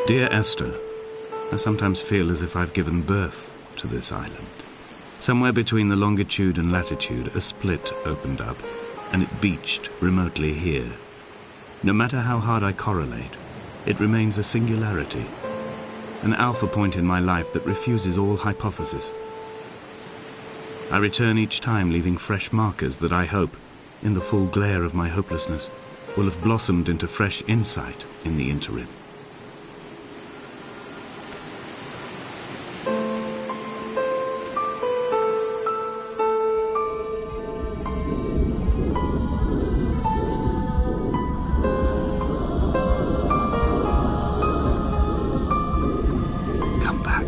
Dear Esther, I sometimes feel as if I've given birth to this island. Somewhere between the longitude and latitude, a split opened up, and it beached remotely here. No matter how hard I correlate, it remains a singularity, an alpha point in my life that refuses all hypothesis. I return each time leaving fresh markers that I hope, in the full glare of my hopelessness, will have blossomed into fresh insight in the interim. Come back.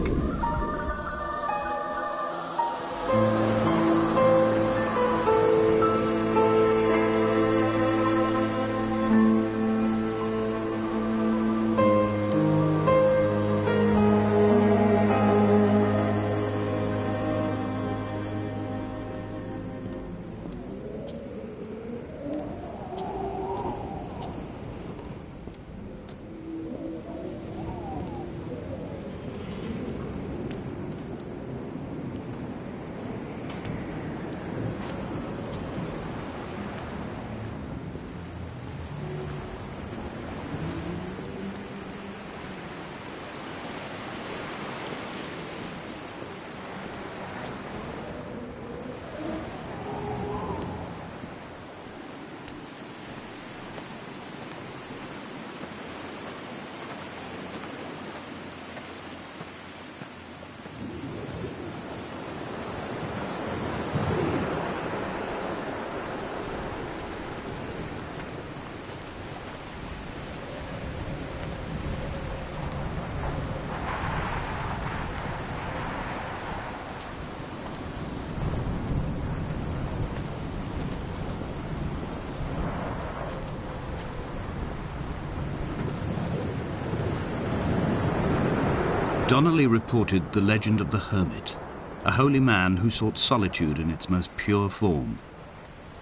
Donnelly reported the legend of the hermit, a holy man who sought solitude in its most pure form.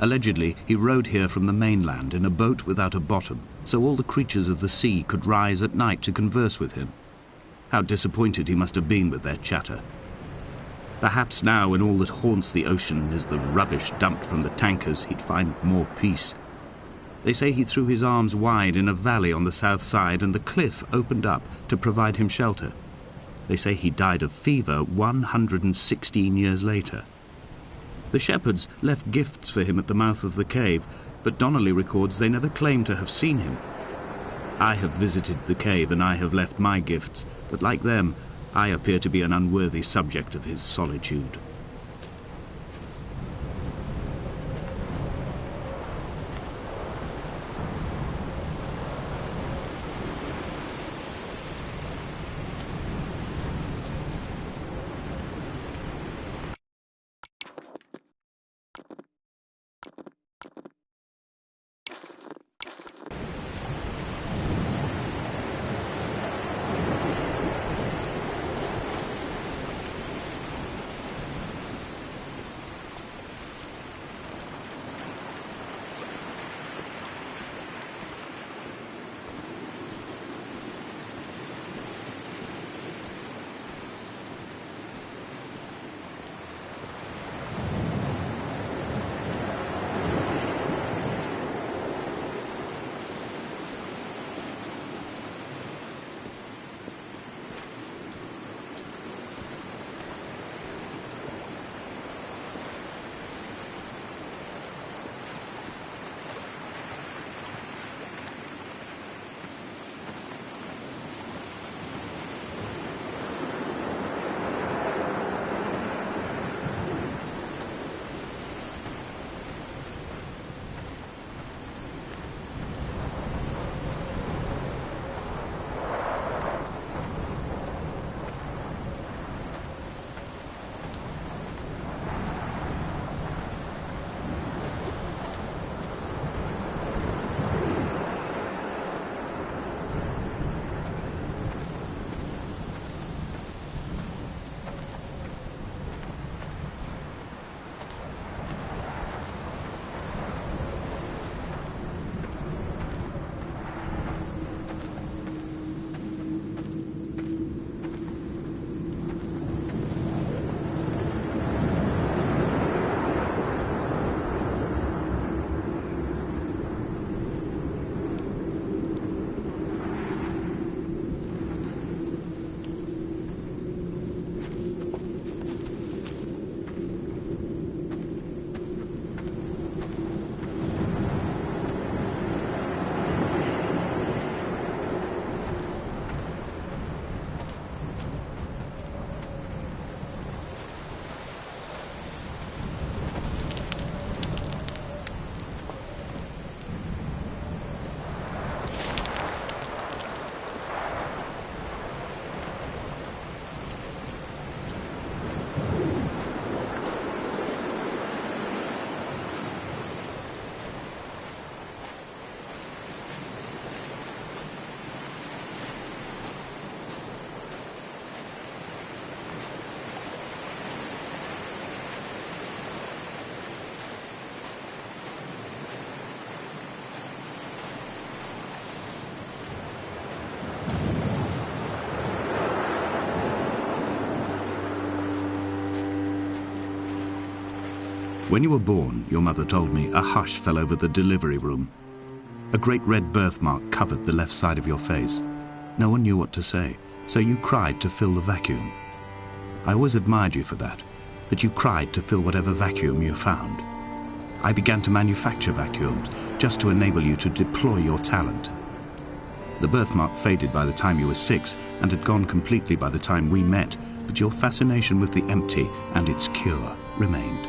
Allegedly, he rode here from the mainland in a boat without a bottom, so all the creatures of the sea could rise at night to converse with him. How disappointed he must have been with their chatter. Perhaps now, when all that haunts the ocean is the rubbish dumped from the tankers, he'd find more peace. They say he threw his arms wide in a valley on the south side, and the cliff opened up to provide him shelter. They say he died of fever 116 years later. The shepherds left gifts for him at the mouth of the cave, but Donnelly records they never claimed to have seen him. I have visited the cave and I have left my gifts, but like them, I appear to be an unworthy subject of his solitude. When you were born, your mother told me, a hush fell over the delivery room. A great red birthmark covered the left side of your face. No one knew what to say, so you cried to fill the vacuum. I always admired you for that you cried to fill whatever vacuum you found. I began to manufacture vacuums just to enable you to deploy your talent. The birthmark faded by the time you were 6 and had gone completely by the time we met, but your fascination with the empty and its cure remained.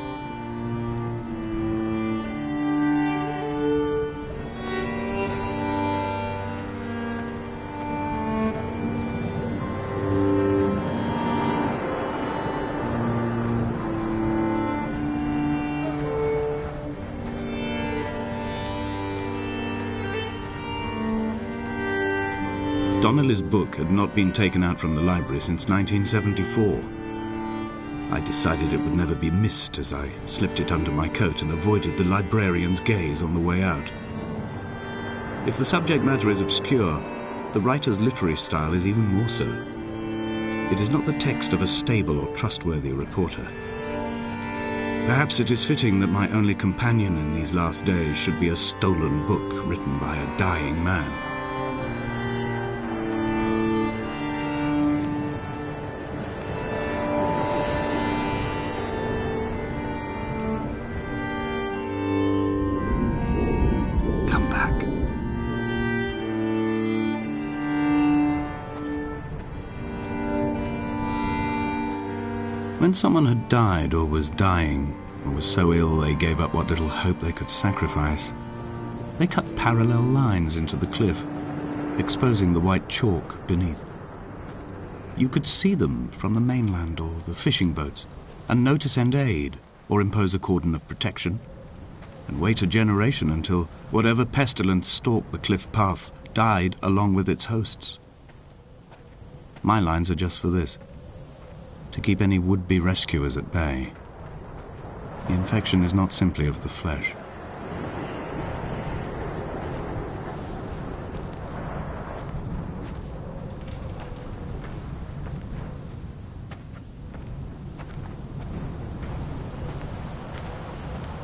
Donnelly's book had not been taken out from the library since 1974. I decided it would never be missed as I slipped it under my coat and avoided the librarian's gaze on the way out. If the subject matter is obscure, the writer's literary style is even more so. It is not the text of a stable or trustworthy reporter. Perhaps it is fitting that my only companion in these last days should be a stolen book written by a dying man. When someone had died or was dying, or was so ill they gave up what little hope they could sacrifice, they cut parallel lines into the cliff, exposing the white chalk beneath. You could see them from the mainland or the fishing boats, and know to send aid or impose a cordon of protection, and wait a generation until whatever pestilence stalked the cliff paths died along with its hosts. My lines are just for this: to keep any would-be rescuers at bay. The infection is not simply of the flesh.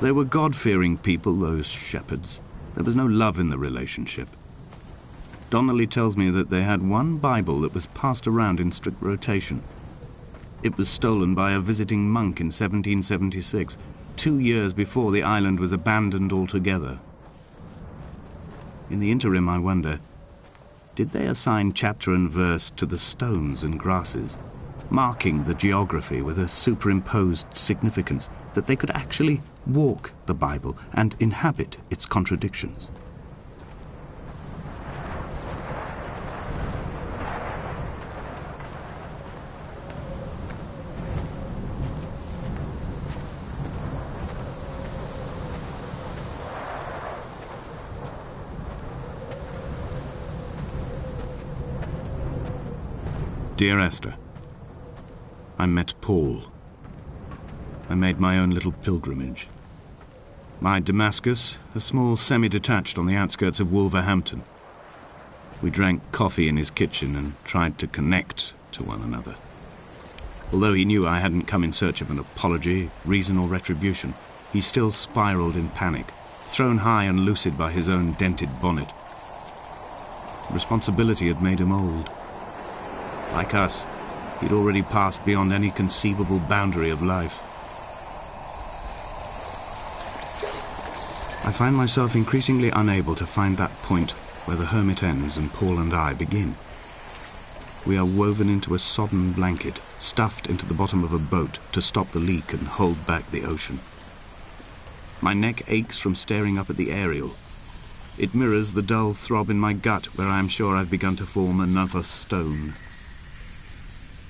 They were God-fearing people, those shepherds. There was no love in the relationship. Donnelly tells me that they had one Bible that was passed around in strict rotation. It was stolen by a visiting monk in 1776, 2 years before the island was abandoned altogether. In the interim, I wonder, did they assign chapter and verse to the stones and grasses, marking the geography with a superimposed significance that they could actually walk the Bible and inhabit its contradictions? Dear Esther, I met Paul. I made my own little pilgrimage. My Damascus, a small semi-detached on the outskirts of Wolverhampton. We drank coffee in his kitchen and tried to connect to one another. Although he knew I hadn't come in search of an apology, reason or retribution, he still spiraled in panic, thrown high and lucid by his own dented bonnet. Responsibility had made him old. Like us, he'd already passed beyond any conceivable boundary of life. I find myself increasingly unable to find that point where the hermit ends and Paul and I begin. We are woven into a sodden blanket, stuffed into the bottom of a boat to stop the leak and hold back the ocean. My neck aches from staring up at the aerial. It mirrors the dull throb in my gut where I am sure I've begun to form another stone.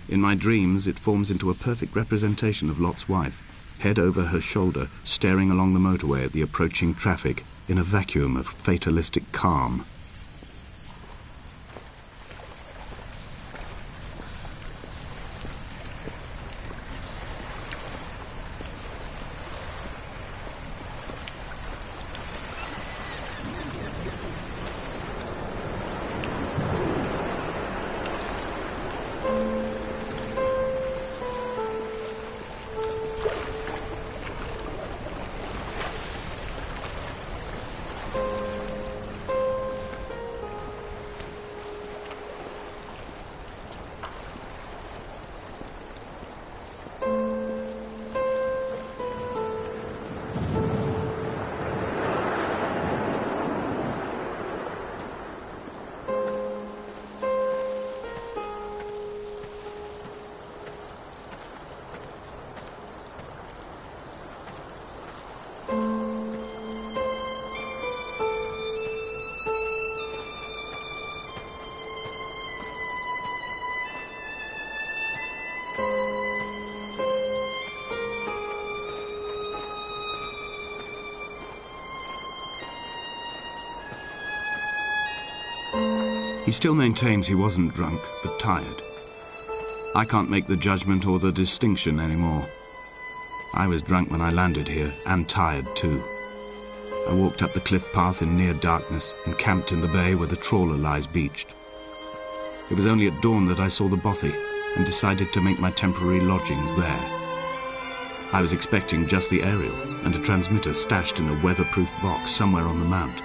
In my dreams, it forms into a perfect representation of Lot's wife, head over her shoulder, staring along the motorway at the approaching traffic in a vacuum of fatalistic calm. He still maintains he wasn't drunk, but tired. I can't make the judgment or the distinction anymore. I was drunk when I landed here, and tired too. I walked up the cliff path in near darkness and camped in the bay where the trawler lies beached. It was only at dawn that I saw the bothy and decided to make my temporary lodgings there. I was expecting just the aerial and a transmitter stashed in a weatherproof box somewhere on the mount.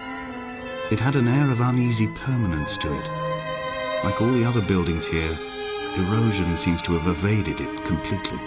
It had an air of uneasy permanence to it. Like all the other buildings here, erosion seems to have evaded it completely.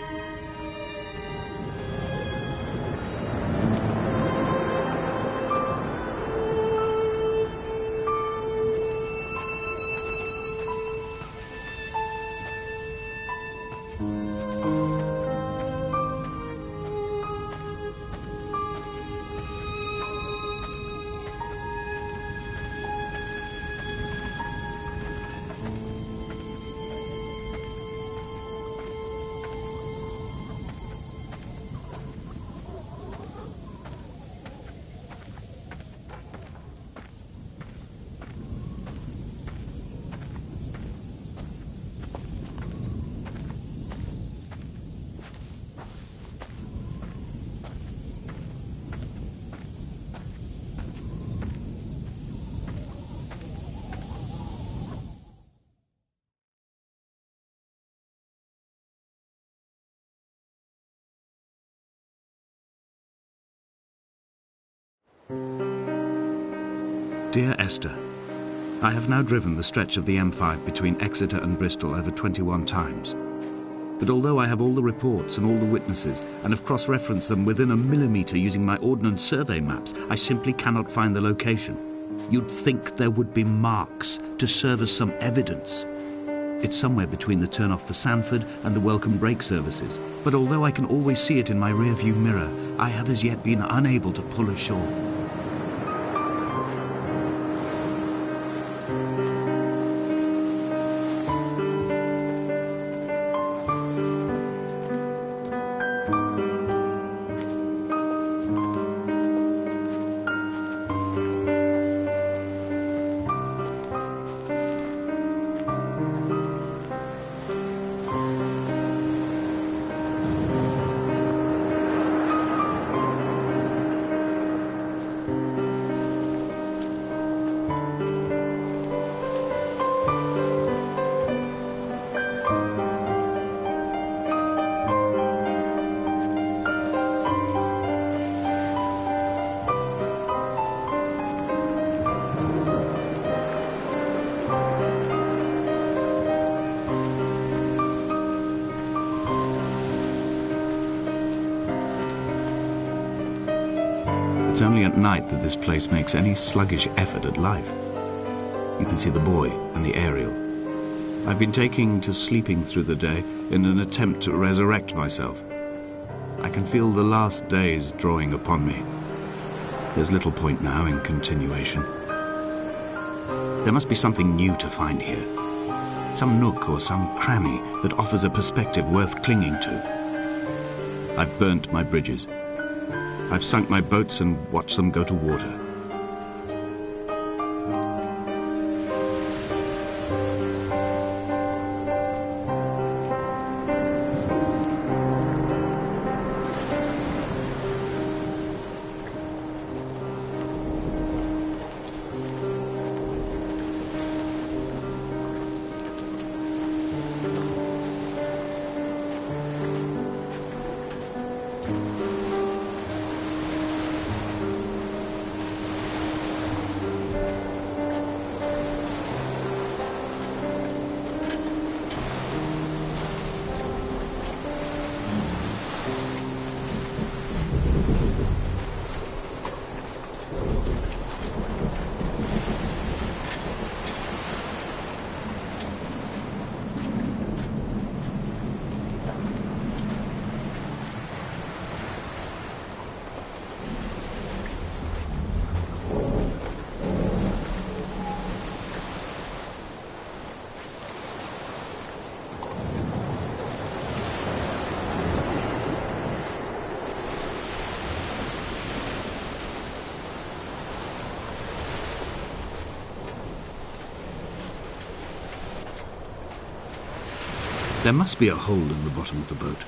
Dear Esther, I have now driven the stretch of the M5 between Exeter and Bristol over 21 times. But although I have all the reports and all the witnesses and have cross-referenced them within a millimetre using my ordnance survey maps, I simply cannot find the location. You'd think there would be marks to serve as some evidence. It's somewhere between the turn-off for Sanford and the welcome brake services. But although I can always see it in my rear-view mirror, I have as yet been unable to pull ashore. It's only at night that this place makes any sluggish effort at life. You can see the buoy and the aerial. I've been taking to sleeping through the day in an attempt to resurrect myself. I can feel the last days drawing upon me. There's little point now in continuation. There must be something new to find here. Some nook or some cranny that offers a perspective worth clinging to. I've burnt my bridges. I've sunk my boats and watched them go to water. There must be a hole in the bottom of the boat.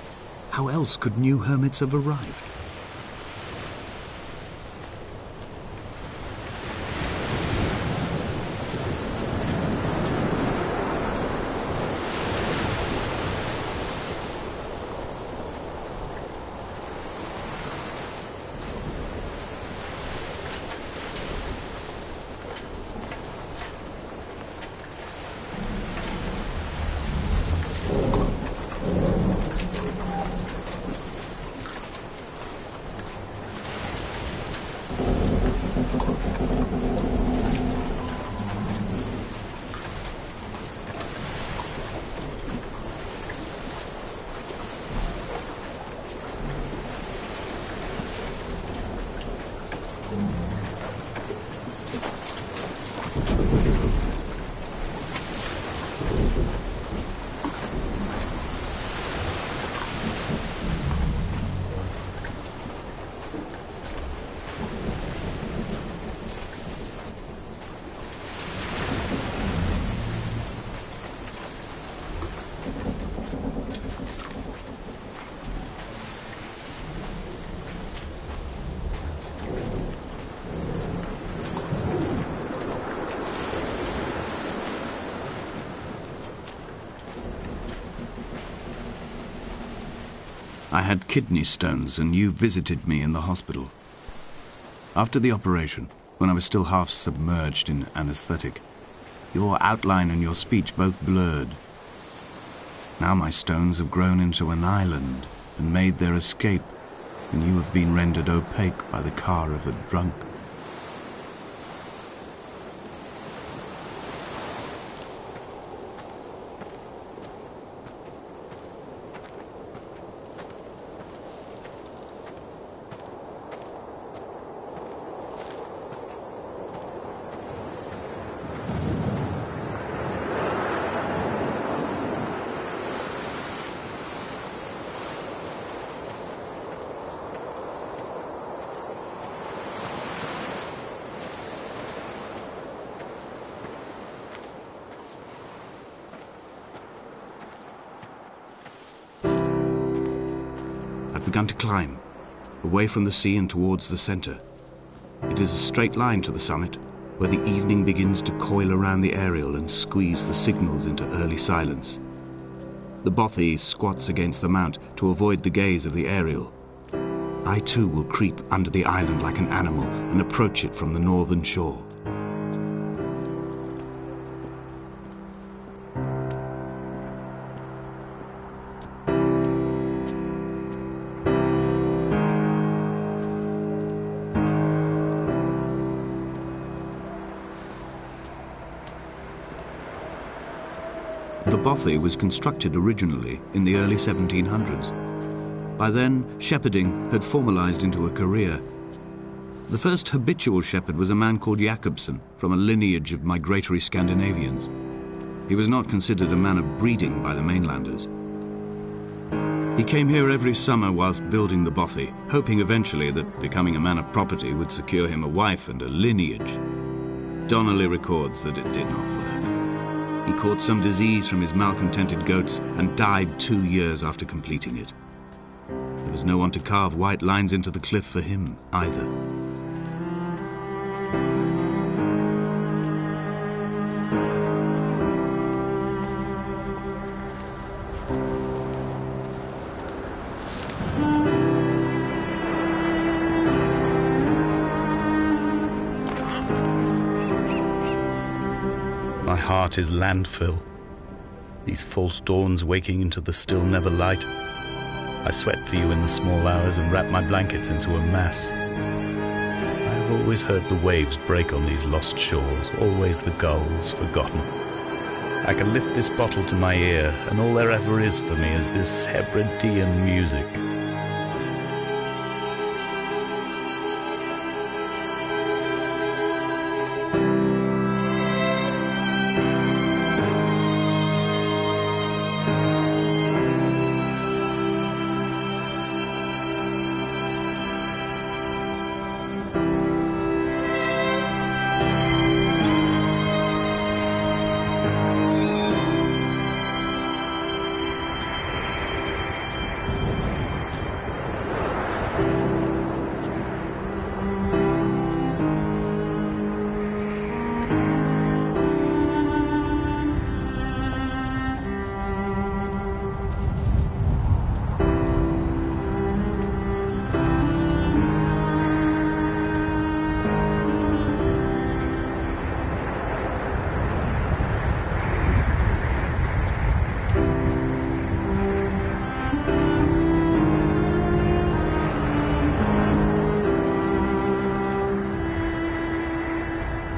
How else could new hermits have arrived? I had kidney stones, and you visited me in the hospital. After the operation, when I was still half submerged in anesthetic, your outline and your speech both blurred. Now my stones have grown into an island and made their escape, and you have been rendered opaque by the car of a drunk. Begun to climb, away from the sea and towards the centre. It is a straight line to the summit, where the evening begins to coil around the aerial and squeeze the signals into early silence. The bothy squats against the mount to avoid the gaze of the aerial. I too will creep under the island like an animal and approach it from the northern shore. The bothy was constructed originally in the early 1700s. By then, shepherding had formalized into a career. The first habitual shepherd was a man called Jakobsen, from a lineage of migratory Scandinavians. He was not considered a man of breeding by the mainlanders. He came here every summer whilst building the bothy, hoping eventually that becoming a man of property would secure him a wife and a lineage. Donnelly records that it did not work. He caught some disease from his malcontented goats and died 2 years after completing it. There was no one to carve white lines into the cliff for him either. My heart is landfill. These false dawns waking into the still never light. I sweat for you in the small hours and wrap my blankets into a mass. I have always heard the waves break on these lost shores, always the gulls forgotten. I can lift this bottle to my ear, and all there ever is for me is this Hebridean music.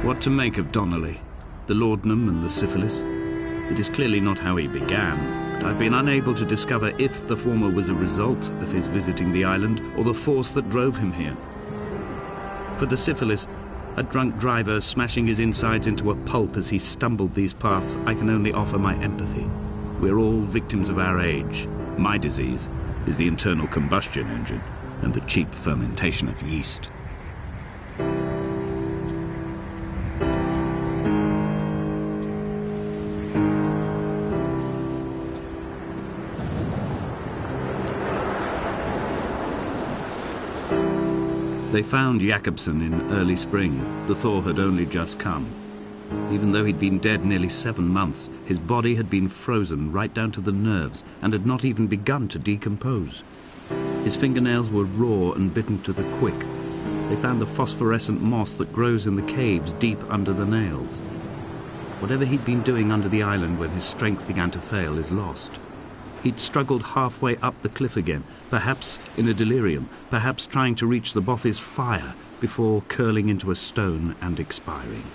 What to make of Donnelly, the laudanum and the syphilis? It is clearly not how he began, but I've been unable to discover if the former was a result of his visiting the island or the force that drove him here. For the syphilis, a drunk driver smashing his insides into a pulp as he stumbled these paths, I can only offer my empathy. We're all victims of our age. My disease is the internal combustion engine and the cheap fermentation of yeast. They found Jakobsen in early spring. The thaw had only just come. Even though he'd been dead nearly 7 months, his body had been frozen right down to the nerves and had not even begun to decompose. His fingernails were raw and bitten to the quick. They found the phosphorescent moss that grows in the caves deep under the nails. Whatever he'd been doing under the island when his strength began to fail is lost. He'd struggled halfway up the cliff again, perhaps in a delirium, perhaps trying to reach the Bothy's fire before curling into a stone and expiring.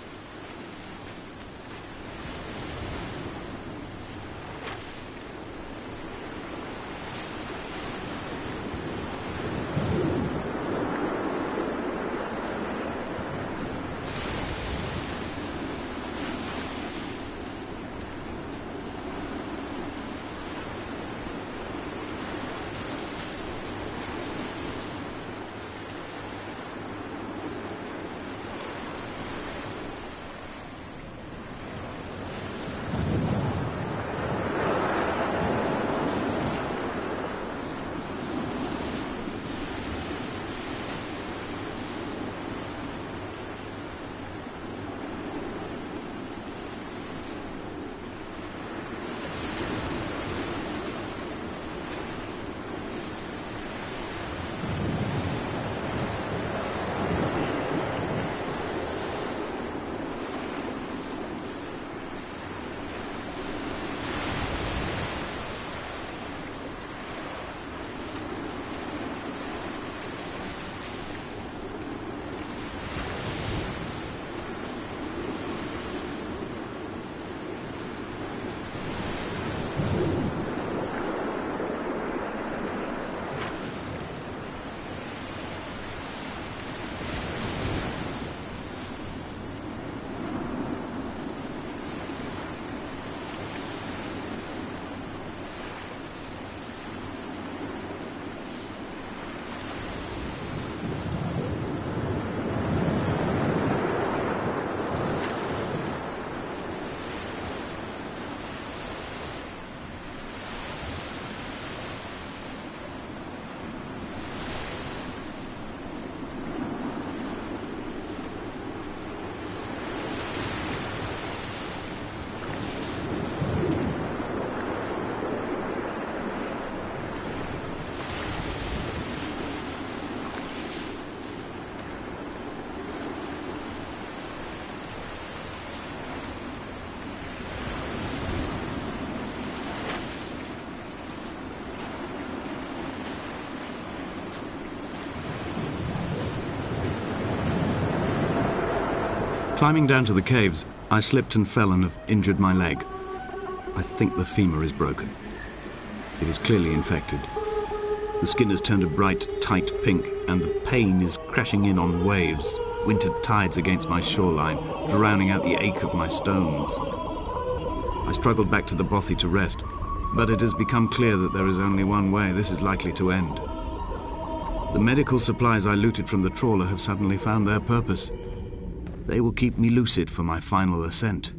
Climbing down to the caves, I slipped and fell and have injured my leg. I think the femur is broken. It is clearly infected. The skin has turned a bright, tight pink, and the pain is crashing in on waves, winter tides against my shoreline, drowning out the ache of my stones. I struggled back to the bothy to rest, but it has become clear that there is only one way this is likely to end. The medical supplies I looted from the trawler have suddenly found their purpose. They will keep me lucid for my final ascent.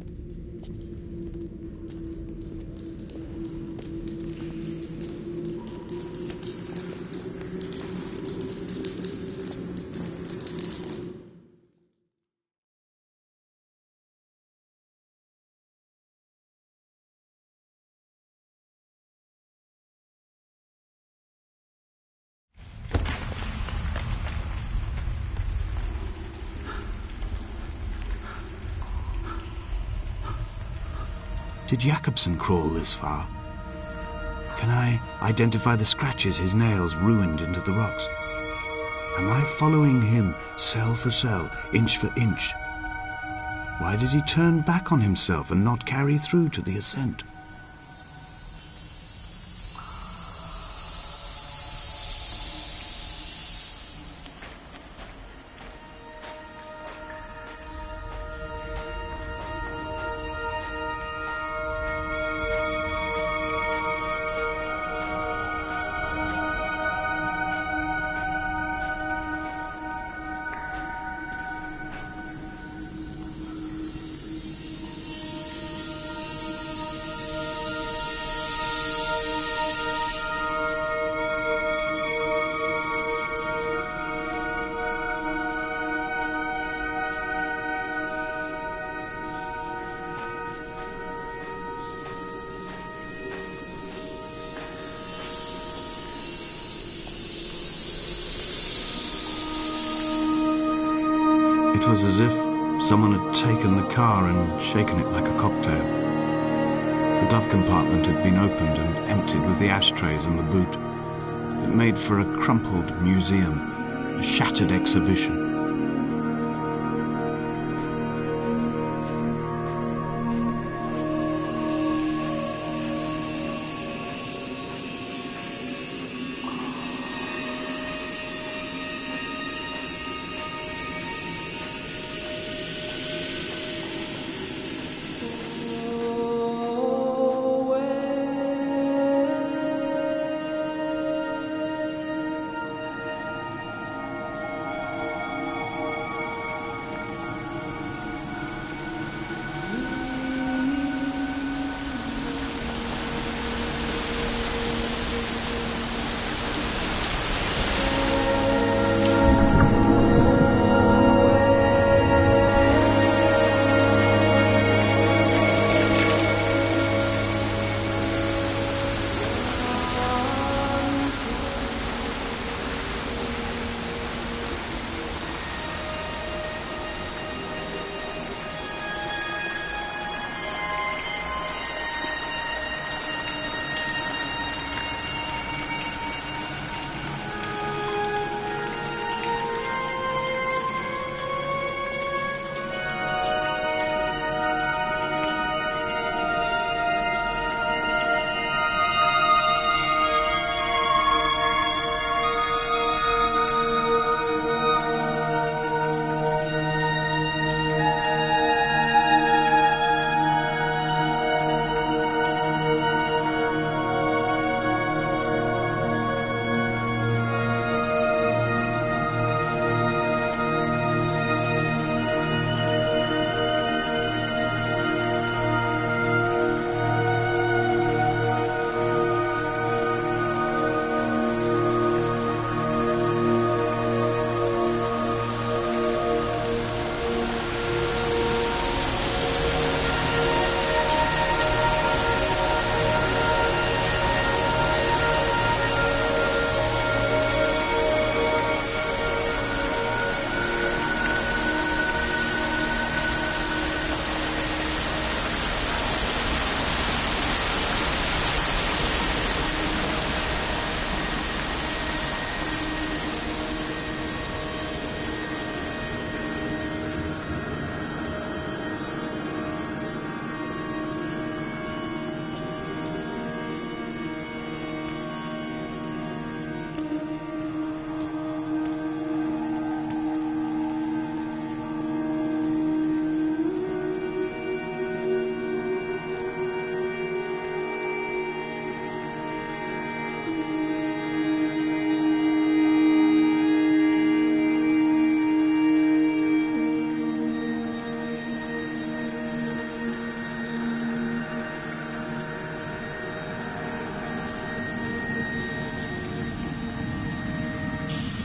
Did Jakobsen crawl this far? Can I identify the scratches his nails ruined into the rocks? Am I following him cell for cell, inch for inch? Why did he turn back on himself and not carry through to the ascent? It was as if someone had taken the car and shaken it like a cocktail. The glove compartment had been opened and emptied with the ashtrays and the boot. It made for a crumpled museum, a shattered exhibition.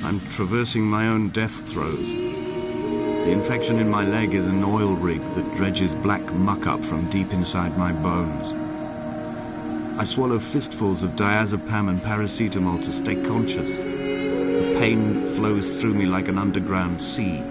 I'm traversing my own death throes. The infection in my leg is an oil rig that dredges black muck up from deep inside my bones. I swallow fistfuls of diazepam and paracetamol to stay conscious. The pain flows through me like an underground sea.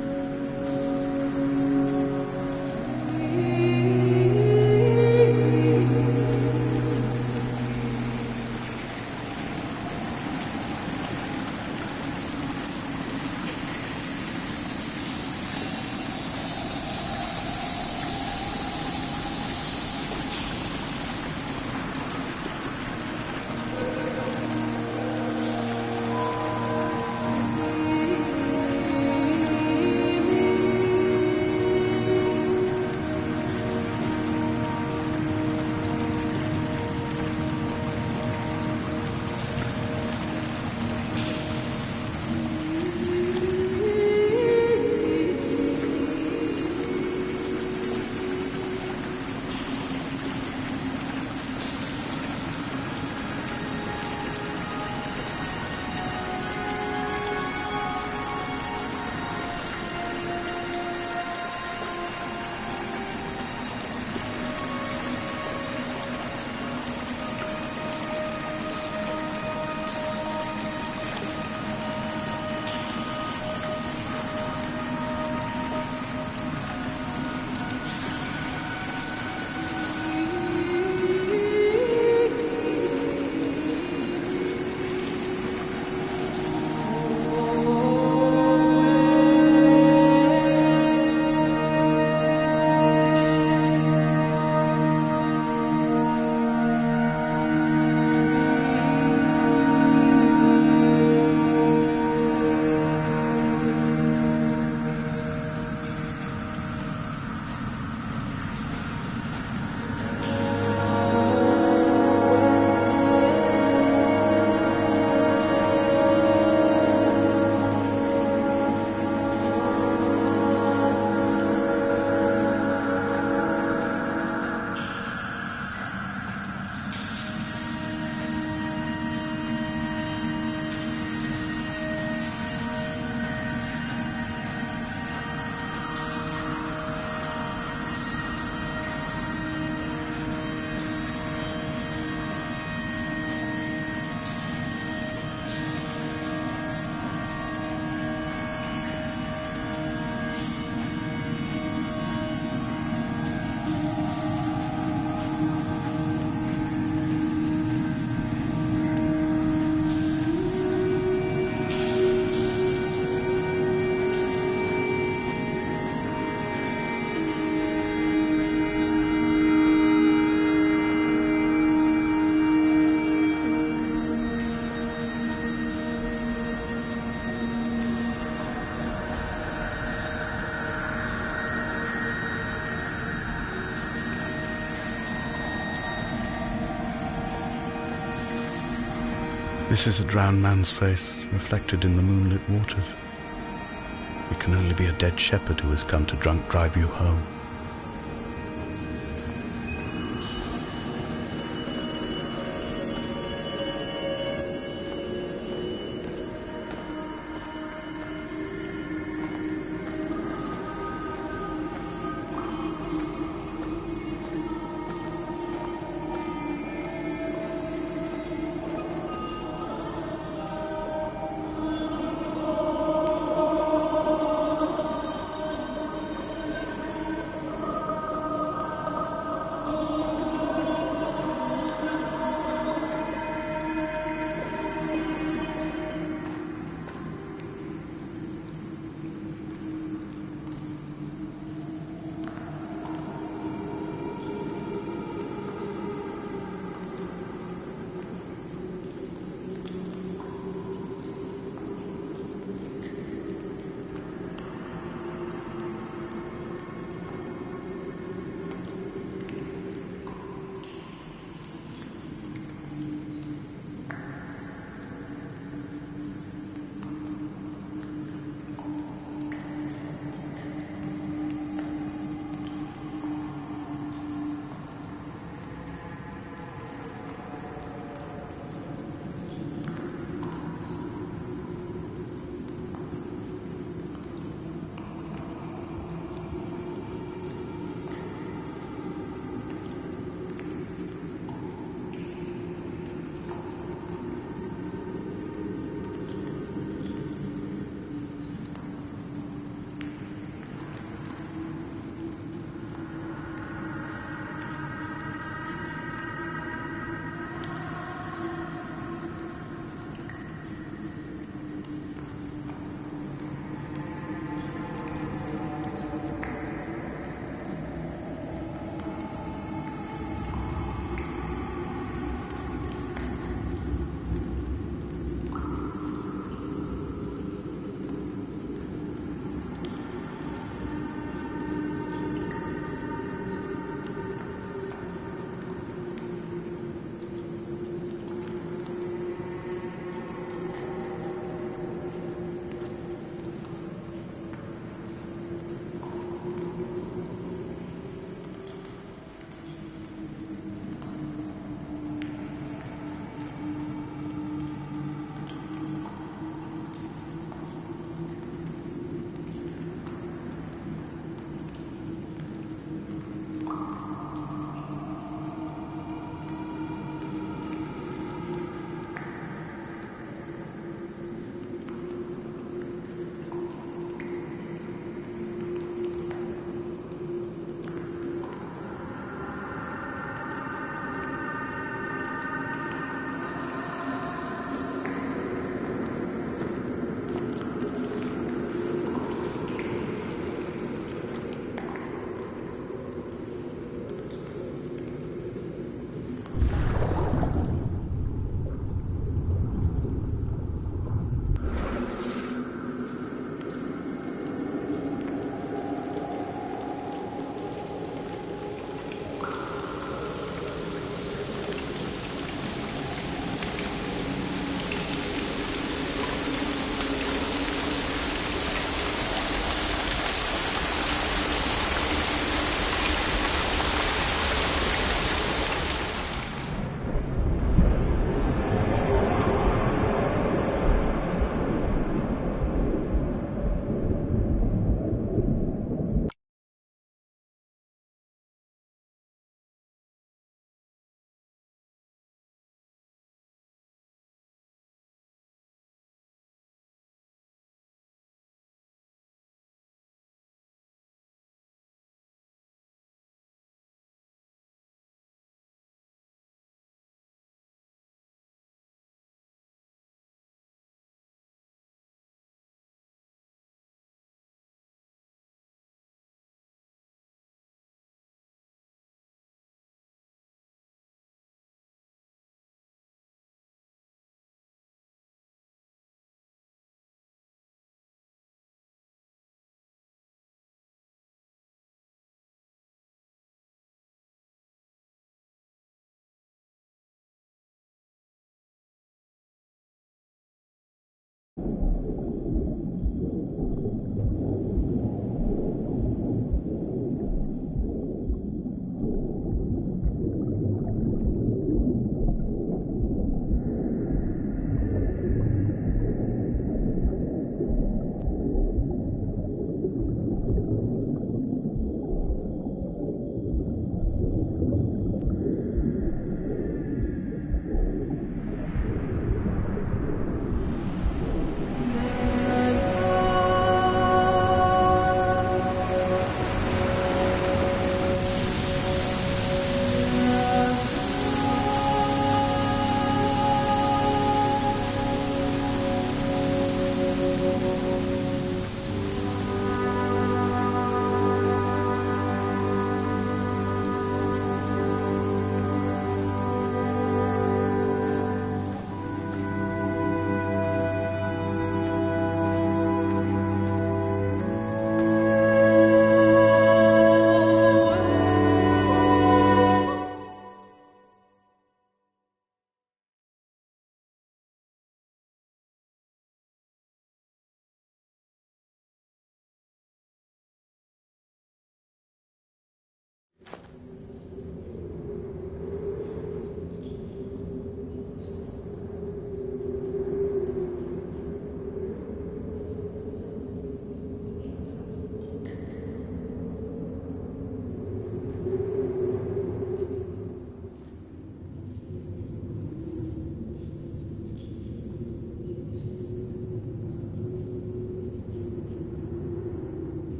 This is a drowned man's face, reflected in the moonlit waters. It can only be a dead shepherd who has come to drunk drive you home.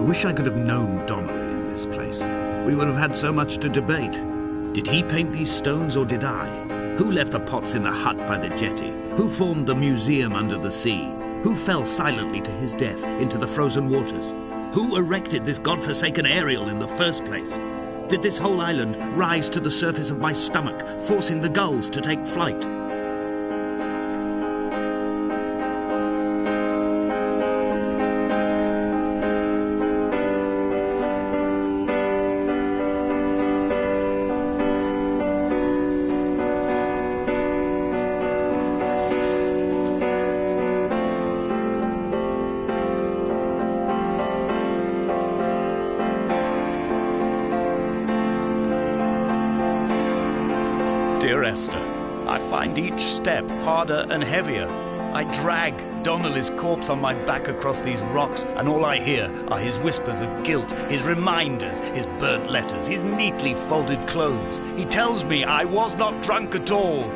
wish I could have known Donnelly in this place. We would have had so much to debate. Did he paint these stones or did I? Who left the pots in the hut by the jetty? Who formed the museum under the sea? Who fell silently to his death into the frozen waters? Who erected this godforsaken aerial in the first place? Did this whole island rise to the surface of my stomach, forcing the gulls to take flight? Dear Esther, I find each step harder and heavier. I drag Donnelly's corpse on my back across these rocks, and all I hear are his whispers of guilt, his reminders, his burnt letters, his neatly folded clothes. He tells me I was not drunk at all.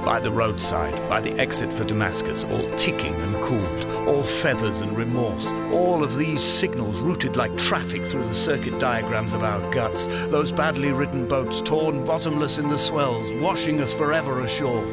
By the roadside, by the exit for Damascus, all ticking and cooled, all feathers and remorse, all of these signals routed like traffic through the circuit diagrams of our guts, those badly ridden boats torn bottomless in the swells, washing us forever ashore.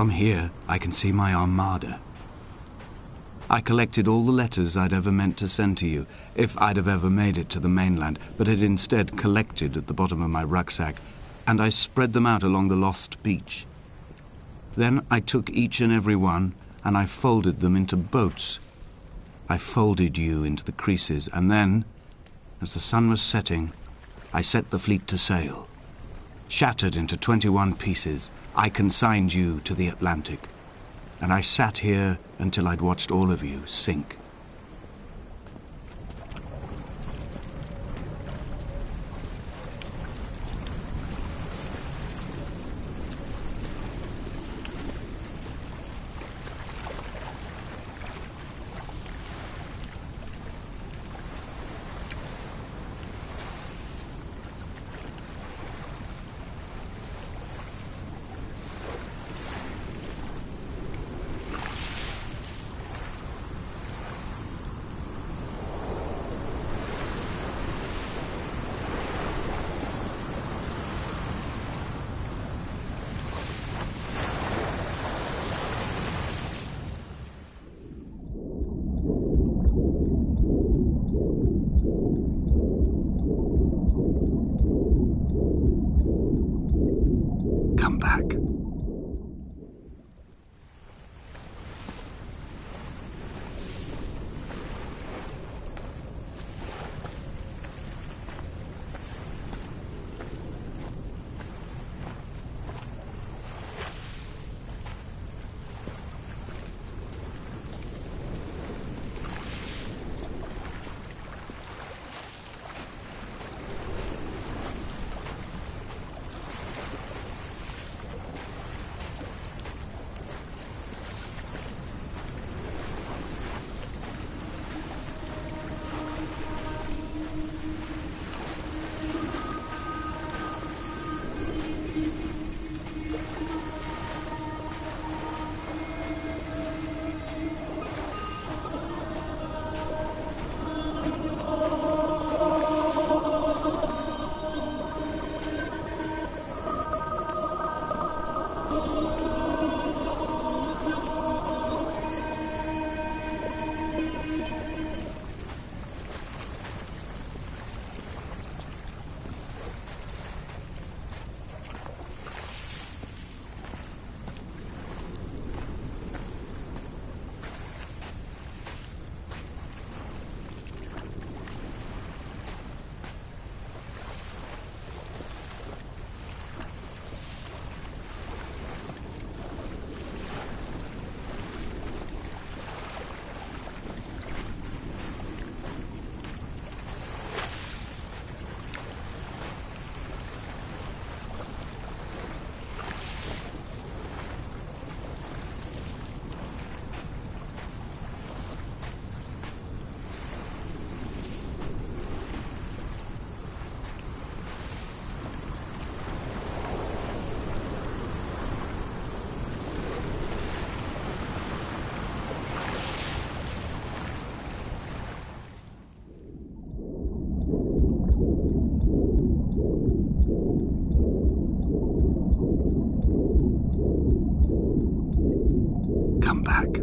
From here, I can see my armada. I collected all the letters I'd ever meant to send to you, if I'd have ever made it to the mainland, but had instead collected at the bottom of my rucksack, and I spread them out along the lost beach. Then I took each and every one, and I folded them into boats. I folded you into the creases, and then, as the sun was setting, I set the fleet to sail. Shattered into 21 pieces, I consigned you to the Atlantic, and I sat here until I'd watched all of you sink. Come back. Come back.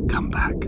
Come back.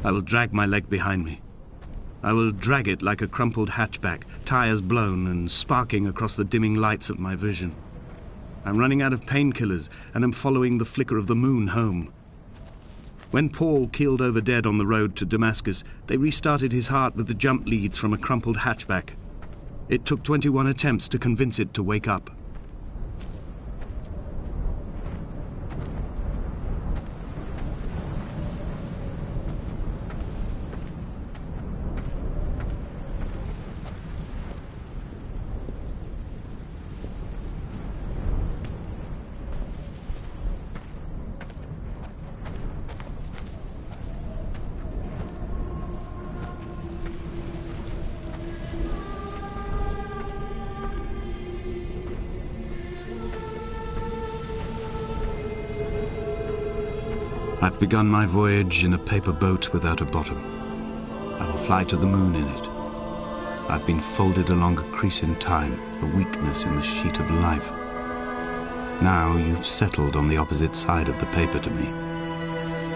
I will drag my leg behind me. I will drag it like a crumpled hatchback, tires blown and sparking across the dimming lights of my vision. I'm running out of painkillers and am following the flicker of the moon home. When Paul keeled over dead on the road to Damascus, they restarted his heart with the jump leads from a crumpled hatchback. It took 21 attempts to convince it to wake up. I've begun my voyage in a paper boat without a bottom. I will fly to the moon in it. I've been folded along a crease in time, a weakness in the sheet of life. Now you've settled on the opposite side of the paper to me.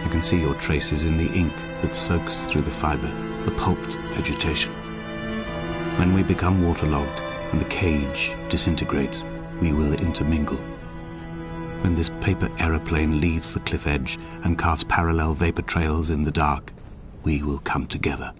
I can see your traces in the ink that soaks through the fibre, the pulped vegetation. When we become waterlogged and the cage disintegrates, we will intermingle. When this paper aeroplane leaves the cliff edge and casts parallel vapor trails in the dark, we will come together.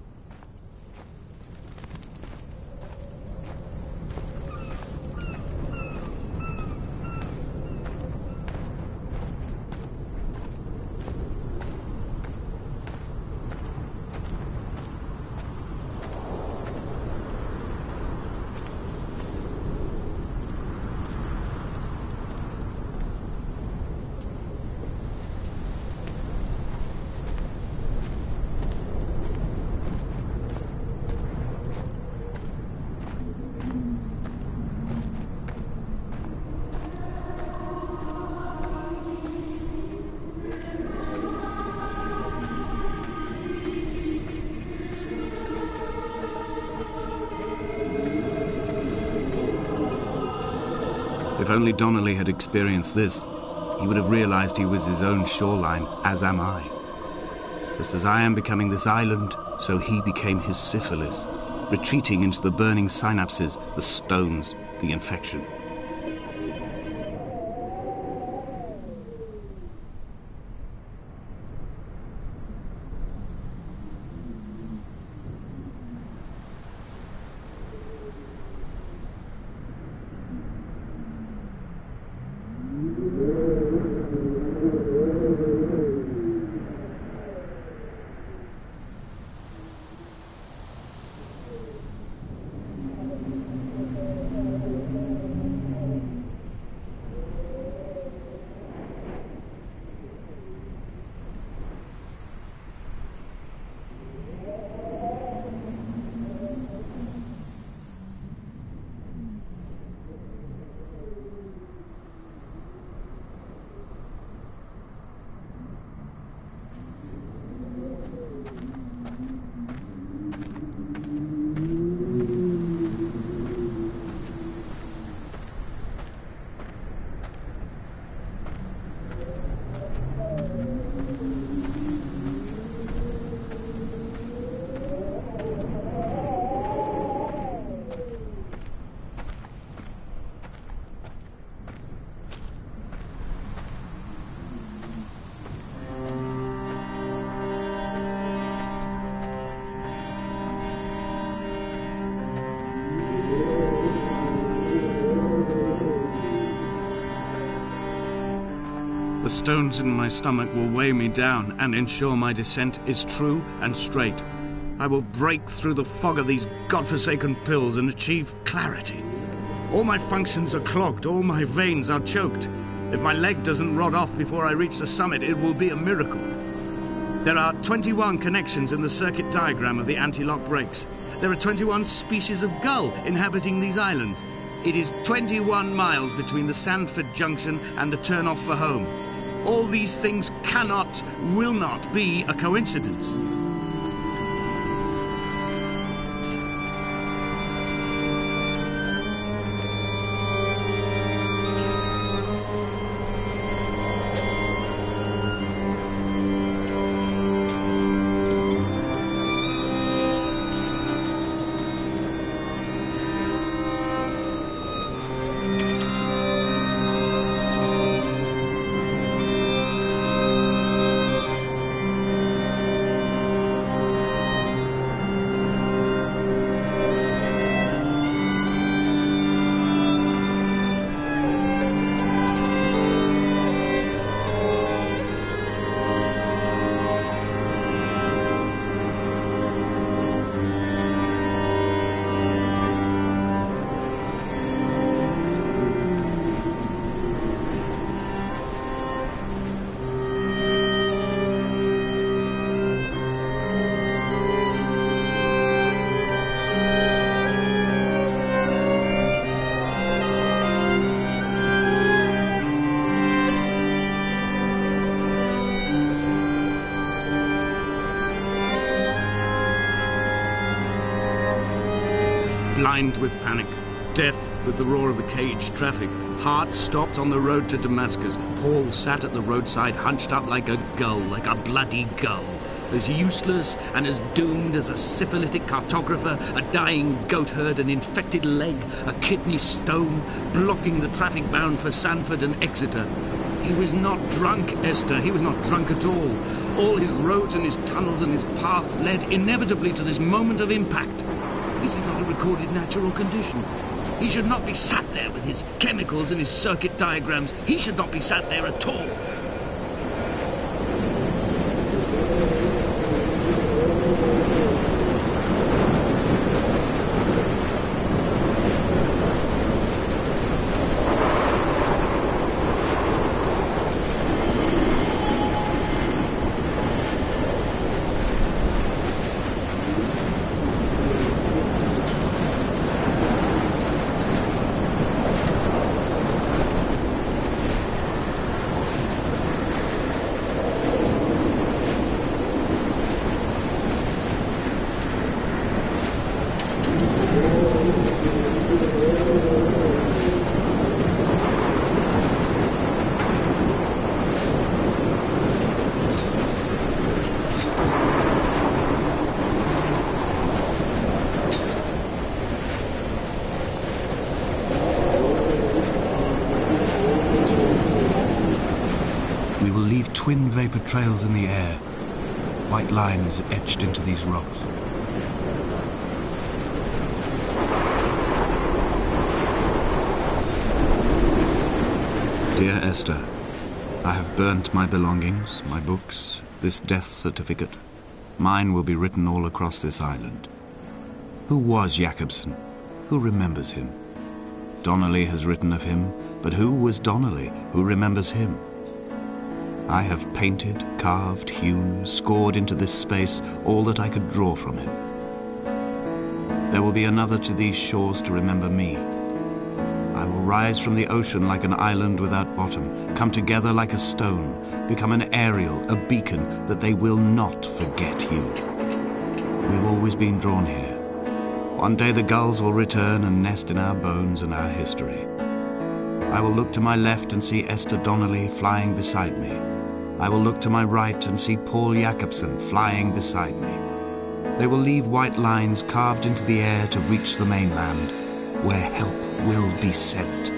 If only Donnelly had experienced this, he would have realized he was his own shoreline, as am I. Just as I am becoming this island, so he became his syphilis, retreating into the burning synapses, the stones, the infection. The stones in my stomach will weigh me down and ensure my descent is true and straight. I will break through the fog of these godforsaken pills and achieve clarity. All my functions are clogged, all my veins are choked. If my leg doesn't rot off before I reach the summit, it will be a miracle. There are 21 connections in the circuit diagram of the anti-lock brakes. There are 21 species of gull inhabiting these islands. It is 21 miles between the Sandford Junction and the turn-off for home. All these things cannot, will not be a coincidence. Blind with panic, deaf with the roar of the caged traffic, heart stopped on the road to Damascus, Paul sat at the roadside hunched up like a gull, like a bloody gull, as useless and as doomed as a syphilitic cartographer, a dying goatherd, an infected leg, a kidney stone, blocking the traffic bound for Sandford and Exeter. He was not drunk, Esther, he was not drunk at all. All his roads and his tunnels and his paths led inevitably to this moment of impact. This is not a recorded natural condition. He should not be sat there with his chemicals and his circuit diagrams. He should not be sat there at all. We will leave twin vapor trails in the air, white lines etched into these rocks. Dear Esther, I have burnt my belongings, my books, this death certificate. Mine will be written all across this island. Who was Jakobsen? Who remembers him? Donnelly has written of him, but who was Donnelly? Who remembers him? I have painted, carved, hewn, scored into this space all that I could draw from him. There will be another to these shores to remember me. I will rise from the ocean like an island without bottom, come together like a stone, become an aerial, a beacon, that they will not forget you. We've always been drawn here. One day the gulls will return and nest in our bones and our history. I will look to my left and see Esther Donnelly flying beside me. I will look to my right and see Paul Jakobsen flying beside me. They will leave white lines carved into the air to reach the mainland, where help will be sent.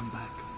come back.